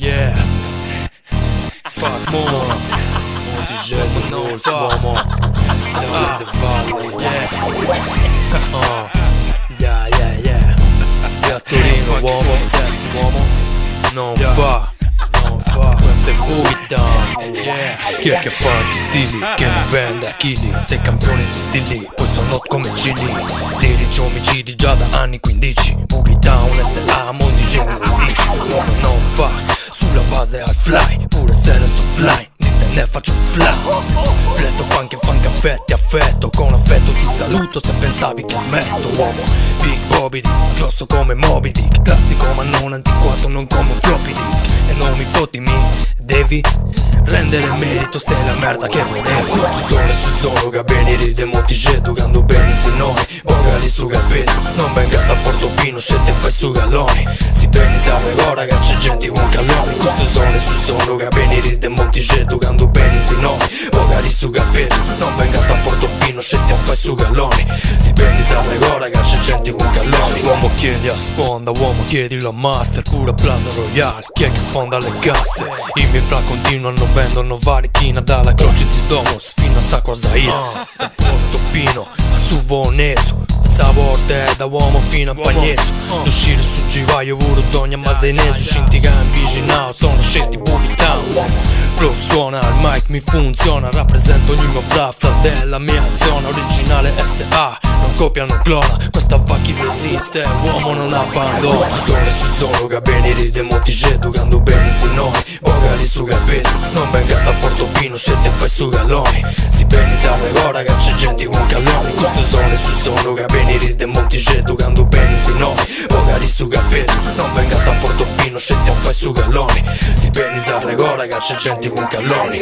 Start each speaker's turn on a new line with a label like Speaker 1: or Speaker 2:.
Speaker 1: Yeah. Fuck more. Monticello Rules, uomo. The Valley, yeah. Yeah, yeah, yeah. E a Torino, uomo. Non fa. Questo è Boogie Down, yeah. Chi è che fa gli stili, che mi vende chili? Sei campione di stili, poi sono come Gili. Lirici omicidi già da anni 15. Boogie Down, S.A. Monticello dici. Uomo non fa, sulla base al fly. Pure se resto fly, te ne faccio fly. Fletto funk e funk affetti, affetto. Con affetto ti saluto se pensavi che smetto, uomo. Big Bobby Dick, grosso come Moby Dick. Classico ma non antiquato, non come un floppy disk. E non mi fotti, mi devi rendere merito, sei la merda che volevi. Questo sole su solo, gabeni ride Monticello, giocando bene se noi Bogali su capello, non venga sta Portofino, scelte e fai su galloni. Si bene serve ora che c'è gente con calloni. Questo sole su solo, gabeni ride Monticello, giocando bene se noi Bogali su capello, non venga sta Portofino, scelte e fai su galloni. Si bene serve ora che c'è gente con calloni. Uomo chiedi a sponda, uomo chiedi la master, pura Plaza Royale, chi è che sfonda le casse? I miei fra continuano, vendono varichina dalla croce di Sdomos fino a Sacco Zaira. Da Porto Pino a Suvoneso, Savorte da uomo fino a Pagneso. Uscire su Givaio, Vuro, Dogna, Maseneso. Scintiga in Viginao, sono scelti Boogie Down, uomo. Flow suona, il mic mi funziona. Rappresento ogni mio fra della mia zona. Originale S.A., non copia, non clona. Questa fa chi resiste, uomo non abbandona. Sole su solo, gabeni ride Monticello, giocando bene se noi Bogali su capello, non venga sta Portofino, scelte e fai su galloni. Si bene serve ora che c'è gente con calloni. Questo sole su solo, gabeni ride Monticello, giocando bene se noi Bogali su capello, non venga sta Portofino, scelte e fai su galloni. Si bene serve ora che c'è gente con calloni.